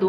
2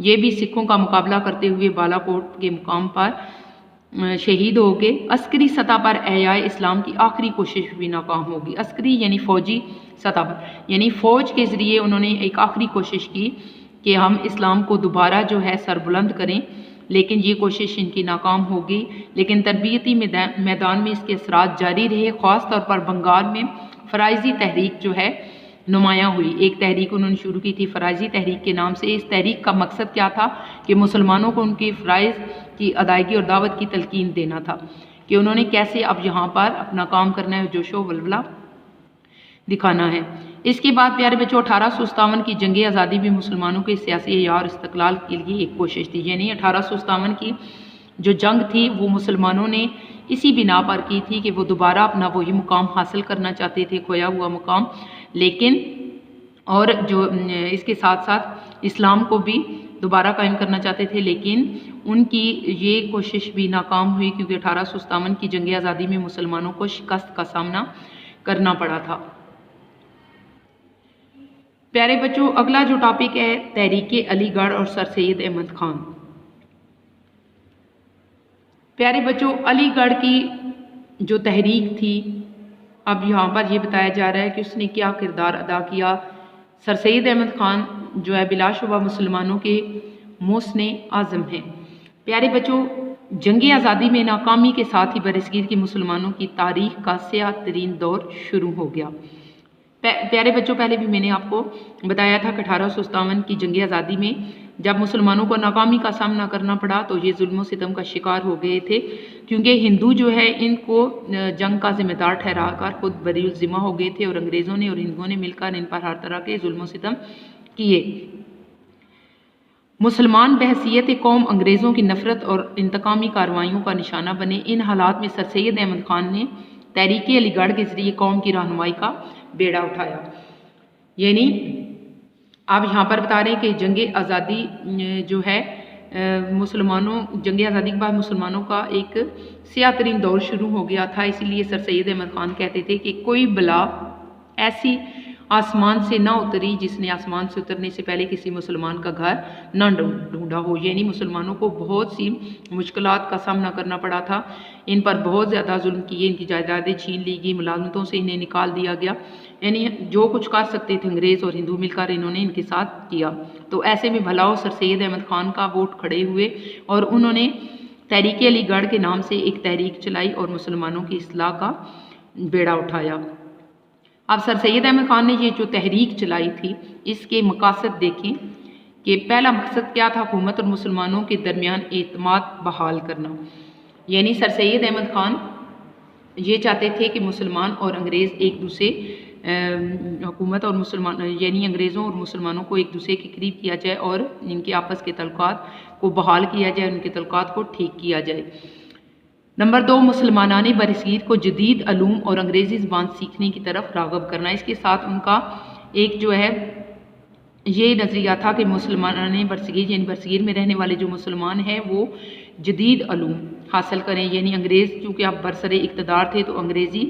یہ بھی سکھوں کا مقابلہ کرتے ہوئے بالا کوٹ کے مقام پر شہید ہو گئے۔ عسکری سطح پر احیاء اسلام کی آخری کوشش بھی ناکام ہوگی۔ عسکری یعنی فوجی سطح پر، یعنی فوج کے ذریعے انہوں نے ایک آخری کوشش کی کہ ہم اسلام کو دوبارہ جو ہے سربلند کریں، لیکن یہ کوشش ان کی ناکام ہو گئی۔ لیکن تربیتی میدان میں اس کے اثرات جاری رہے، خاص طور پر بنگال میں فرائضی تحریک جو ہے نمایاں ہوئی۔ ایک تحریک انہوں نے شروع کی تھی فرائضی تحریک کے نام سے۔ اس تحریک کا مقصد کیا تھا کہ مسلمانوں کو ان کی فرائض کی ادائیگی اور دعوت کی تلقین دینا تھا کہ انہوں نے کیسے اب یہاں پر اپنا کام کرنا ہے، جوش و ولولہ دکھانا ہے۔ اس کے بعد پیارے بچوں 1857 کی جنگ آزادی بھی مسلمانوں کے سیاسی احیاء اور استقلال کے لیے ایک کوشش تھی، یعنی 1857 کی جو جنگ تھی وہ مسلمانوں نے اسی بنا پر کی تھی کہ وہ دوبارہ اپنا وہی مقام حاصل کرنا چاہتے تھے، کھویا ہوا مقام، لیکن اور جو اس کے ساتھ ساتھ اسلام کو بھی دوبارہ قائم کرنا چاہتے تھے، لیکن ان کی یہ کوشش بھی ناکام ہوئی کیونکہ 1857 کی جنگ آزادی میں مسلمانوں کو شکست کا سامنا کرنا پڑا تھا۔ پیارے بچوں اگلا جو ٹاپک ہے تحریک علی گڑھ اور سر سید احمد خان۔ پیارے بچوں علی گڑھ کی جو تحریک تھی، اب یہاں پر یہ بتایا جا رہا ہے کہ اس نے کیا کردار ادا کیا۔ سر سید احمد خان جو ہے بلا شبہ مسلمانوں کے محسن اعظم ہیں۔ پیارے بچوں جنگ آزادی میں ناکامی کے ساتھ ہی برصغیر کے مسلمانوں کی تاریخ کا سیاہ ترین دور شروع ہو گیا۔ پیارے بچوں پہلے بھی میں نے آپ کو بتایا تھا کہ 1857 کی جنگ آزادی میں جب مسلمانوں کو ناکامی کا سامنا کرنا پڑا تو یہ ظلم و ستم کا شکار ہو گئے تھے، کیونکہ ہندو جو ہے ان کو جنگ کا ذمہ دار ٹھہرا کر خود بری الذمہ ہو گئے تھے، اور انگریزوں نے اور ہندوؤں نے مل کر ان پر ہر طرح کے ظلم و ستم کیے۔ مسلمان بحیثیت قوم انگریزوں کی نفرت اور انتقامی کارروائیوں کا نشانہ بنے۔ ان حالات میں سر سید احمد خان نے تحریک علی گڑھ کے ذریعے قوم کی رہنمائی کا بیڑا اٹھایا۔ یعنی آپ یہاں پر بتا رہے ہیں کہ جنگ آزادی جو ہے جنگ آزادی کے بعد مسلمانوں کا ایک سیاہ ترین دور شروع ہو گیا تھا، اسی لیے سر سید احمد خان کہتے تھے کہ کوئی بلا ایسی آسمان سے نہ اتری جس نے آسمان سے اترنے سے پہلے کسی مسلمان کا گھر نہ ڈھونڈا ہو۔ یعنی مسلمانوں کو بہت سی مشکلات کا سامنا کرنا پڑا تھا، ان پر بہت زیادہ ظلم کیے، ان کی جائیدادیں چھین لی گئی، ملازمتوں سے انہیں نکال دیا گیا، یعنی جو کچھ کر سکتے تھے انگریز اور ہندو مل کر انہوں نے ان کے ساتھ کیا۔ تو ایسے میں بھلاؤ سر سید احمد خان کا ووٹ کھڑے ہوئے اور انہوں نے تحریک علی گڑھ کے نام سے ایک تحریک چلائی اور مسلمانوں کی اصلاح کا بیڑا اٹھایا۔ اب سر سید احمد خان نے یہ جو تحریک چلائی تھی اس کے مقاصد دیکھیں کہ پہلا مقصد کیا تھا، حکومت اور مسلمانوں کے درمیان اعتماد بحال کرنا۔ یعنی سر سید احمد خان یہ چاہتے تھے کہ مسلمان اور انگریز ایک دوسرے حکومت اور مسلمان یعنی انگریزوں اور مسلمانوں کو ایک دوسرے کے قریب کیا جائے اور ان کے آپس کے تعلقات کو بحال کیا جائے، ان کے تعلقات کو ٹھیک کیا جائے۔ نمبر 2 مسلمانان برصغیر کو جدید علوم اور انگریزی زبان سیکھنے کی طرف راغب کرنا۔ اس کے ساتھ ان کا ایک جو ہے یہ نظریہ تھا کہ مسلمانان برصغیر یعنی برصغیر میں رہنے والے جو مسلمان ہیں وہ جدید علوم حاصل کریں، یعنی انگریز چونکہ اب برسر اقتدار تھے تو انگریزی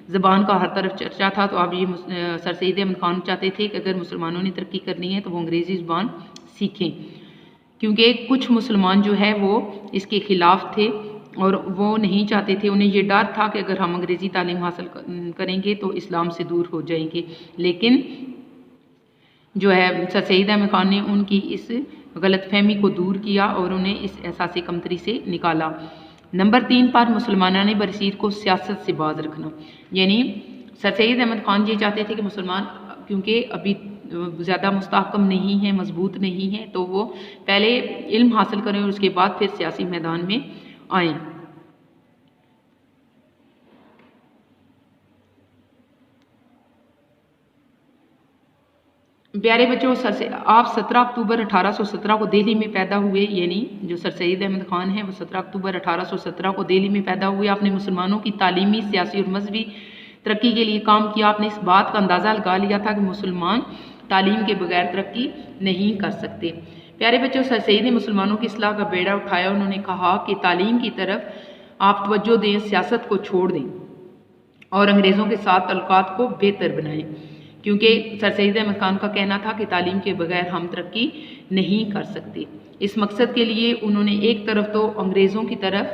زبان کا ہر طرف چرچا تھا، تو اب یہ سر سید احمد خان چاہتے تھے کہ اگر مسلمانوں نے ترقی کرنی ہے تو وہ انگریزی زبان سیکھیں، کیونکہ کچھ مسلمان جو ہے وہ اس کے خلاف تھے اور وہ نہیں چاہتے تھے، انہیں یہ ڈر تھا کہ اگر ہم انگریزی تعلیم حاصل کریں گے تو اسلام سے دور ہو جائیں گے۔ لیکن جو ہے سر سید احمد خان نے ان کی اس غلط فہمی کو دور کیا اور انہیں اس احساس کمتری سے نکالا۔ نمبر 3 پر مسلمانان برصغیر کو سیاست سے باز رکھنا، یعنی سر سید احمد خان یہ چاہتے تھے کہ مسلمان کیونکہ ابھی زیادہ مستحکم نہیں ہیں، مضبوط نہیں ہیں، تو وہ پہلے علم حاصل کریں اور اس کے بعد پھر سیاسی میدان میں آئیں۔ پیارے بچوں آپ 17 اکتوبر 1817 کو دہلی میں پیدا ہوئے، یعنی جو سر سید احمد خان ہیں وہ 17 اکتوبر 1817 کو دہلی میں پیدا ہوئے۔ آپ نے مسلمانوں کی تعلیمی، سیاسی اور مذہبی ترقی کے لیے کام کیا۔ آپ نے اس بات کا اندازہ لگا لیا تھا کہ مسلمان تعلیم کے بغیر ترقی نہیں کر سکتے۔ پیارے بچوں سر سید نے مسلمانوں کی اصلاح کا بیڑا اٹھایا۔ انہوں نے کہا کہ تعلیم کی طرف آپ توجہ دیں، سیاست کو چھوڑ دیں اور انگریزوں کے ساتھ تعلقات کو بہتر بنائیں، کیونکہ سر سید احمد خان کا کہنا تھا کہ تعلیم کے بغیر ہم ترقی نہیں کر سکتے۔ اس مقصد کے لیے انہوں نے ایک طرف تو انگریزوں کی طرف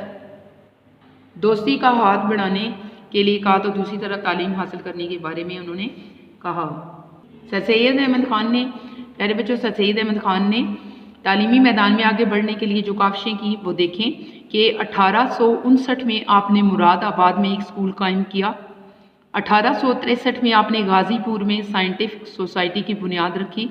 دوستی کا ہاتھ بڑھانے کے لیے کہا، تو دوسری طرف تعلیم حاصل کرنے کے بارے میں انہوں نے کہا۔ سر سید احمد خان نے، پیارے بچوں، سر سید احمد خان نے تعلیمی میدان میں آگے بڑھنے کے لیے جو کاوشیں کی وہ دیکھیں کہ 1859 میں آپ نے مراد آباد میں ایک اسکول قائم کیا، 1863 میں آپ نے غازی پور میں سائنٹیفک سوسائٹی کی بنیاد رکھی،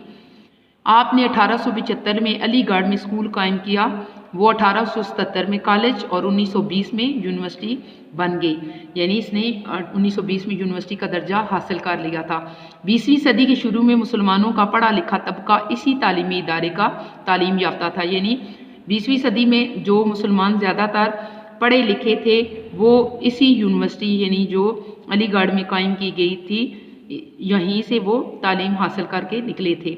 آپ نے 1875 میں علی گڑھ میں اسکول قائم کیا، وہ 1877 میں کالج اور 1920 میں یونیورسٹی بن گئی، یعنی اس نے 1920 میں یونیورسٹی کا درجہ حاصل کر لیا تھا۔ 20ویں صدی کے شروع میں مسلمانوں کا پڑھا لکھا طبقہ اسی تعلیمی ادارے کا تعلیم یافتہ تھا، یعنی 20ویں صدی میں جو مسلمان زیادہ تر پڑھے لکھے تھے وہ اسی یونیورسٹی یعنی جو علی گڑھ میں قائم کی گئی تھی، یہیں سے وہ تعلیم حاصل کر کے نکلے تھے۔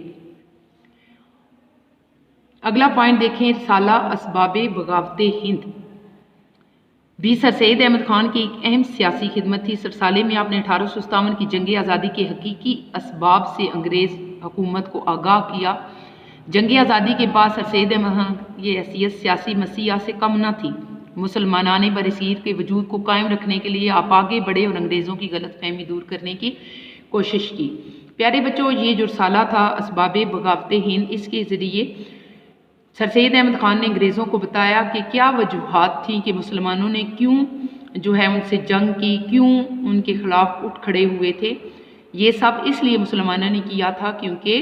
اگلا پوائنٹ دیکھیں، رسالہ اسباب بغاوت ہند بھی سر سید احمد خان کی ایک اہم سیاسی خدمت تھی۔ اس رسالے میں آپ نے 1857 کی جنگ آزادی کے حقیقی اسباب سے انگریز حکومت کو آگاہ کیا۔ جنگ آزادی کے بعد سر سید احمد خان کی حیثیت سیاسی مسیحا سے کم نہ تھی۔ مسلمانان برصغیر کے وجود کو قائم رکھنے کے لیے آپ آگے بڑھے اور انگریزوں کی غلط فہمی دور کرنے کی کوشش کی۔ پیارے بچوں، یہ جو رسالہ تھا اسباب بغاوت ہند، اس کے ذریعے سر سید احمد خان نے انگریزوں کو بتایا کہ کیا وجوہات تھیں کہ مسلمانوں نے کیوں جو ہے ان سے جنگ کی، کیوں ان کے خلاف اٹھ کھڑے ہوئے تھے۔ یہ سب اس لیے مسلمانوں نے کیا تھا کیونکہ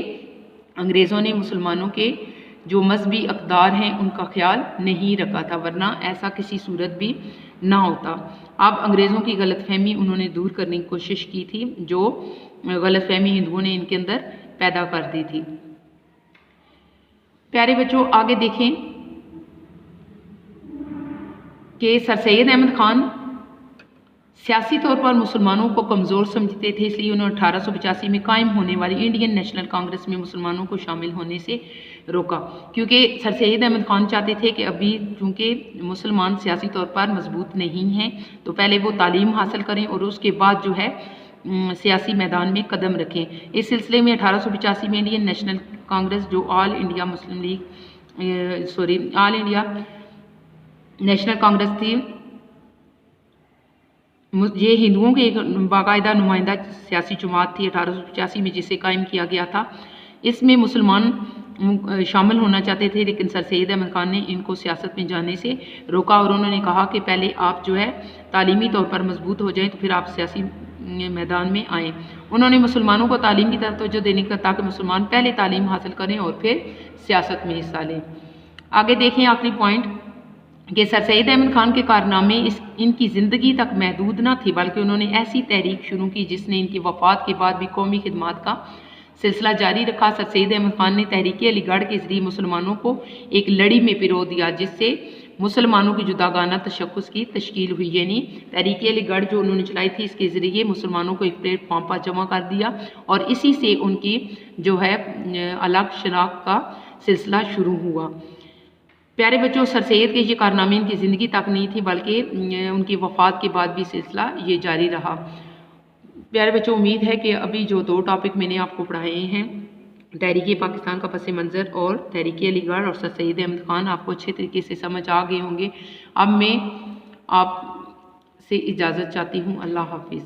انگریزوں نے مسلمانوں کے جو مذہبی اقدار ہیں ان کا خیال نہیں رکھا تھا، ورنہ ایسا کسی صورت بھی نہ ہوتا۔ اب انگریزوں کی غلط فہمی انہوں نے دور کرنے کی کوشش کی تھی، جو غلط فہمی ہندوؤں نے ان کے اندر پیدا کر دی تھی۔ پیارے بچوں، آگے دیکھیں کہ سر سید احمد خان سیاسی طور پر مسلمانوں کو کمزور سمجھتے تھے، اس لیے انہوں نے 1885 میں قائم ہونے والی انڈین نیشنل کانگریس میں مسلمانوں کو شامل ہونے سے روکا، کیونکہ سر سید احمد خان چاہتے تھے کہ ابھی چونکہ مسلمان سیاسی طور پر مضبوط نہیں ہیں تو پہلے وہ تعلیم حاصل کریں اور اس کے بعد جو ہے سیاسی میدان میں قدم رکھیں۔ اس سلسلے میں 1885 میں انڈین نیشنل کانگریس جو آل انڈیا نیشنل کانگریس تھی، یہ ہندوؤں کے ایک باقاعدہ نمائندہ سیاسی جماعت تھی 1885 میں جسے قائم کیا گیا تھا۔ اس میں مسلمان شامل ہونا چاہتے تھے، لیکن سر سید احمد خان نے ان کو سیاست میں جانے سے روکا اور انہوں نے کہا کہ پہلے آپ جو ہے تعلیمی طور پر مضبوط ہو جائیں تو پھر آپ سیاسی میدان میں آئیں۔ انہوں نے مسلمانوں کو تعلیم کی طرف توجہ دینے کا تاکہ مسلمان پہلے تعلیم حاصل کریں اور پھر سیاست میں حصہ لیں۔ آگے دیکھیں آخری پوائنٹ کہ سر سید احمد خان کے کارنامے ان کی زندگی تک محدود نہ تھی، بلکہ انہوں نے ایسی تحریک شروع کی جس نے ان کی وفات کے بعد بھی قومی خدمات کا سلسلہ جاری رکھا۔ سر سید احمد خان نے تحریک علی گڑھ کے ذریعے مسلمانوں کو ایک لڑی میں پرو دیا جس سے مسلمانوں کی جداگانہ تشخص کی تشکیل ہوئی، یعنی تحریک علی گڑھ جو انہوں نے چلائی تھی اس کے ذریعے مسلمانوں کو ایک پلیٹ فارم پر جمع کر دیا اور اسی سے ان کی جو ہے الگ شناخت کا سلسلہ شروع ہوا۔ پیارے بچوں، سر سید کے یہ کارنامے ان کی زندگی تک نہیں تھی بلکہ ان کی وفات کے بعد بھی سلسلہ یہ جاری رہا۔ پیارے بچوں، امید ہے کہ ابھی جو دو ٹاپک میں نے آپ کو پڑھائے ہیں، تحریک پاکستان کا پس منظر اور تحریک علی گڑھ اور سر سید احمد خان، آپ کو اچھے طریقے سے سمجھ آ گئے ہوں گے۔ اب میں آپ سے اجازت چاہتی ہوں، اللہ حافظ۔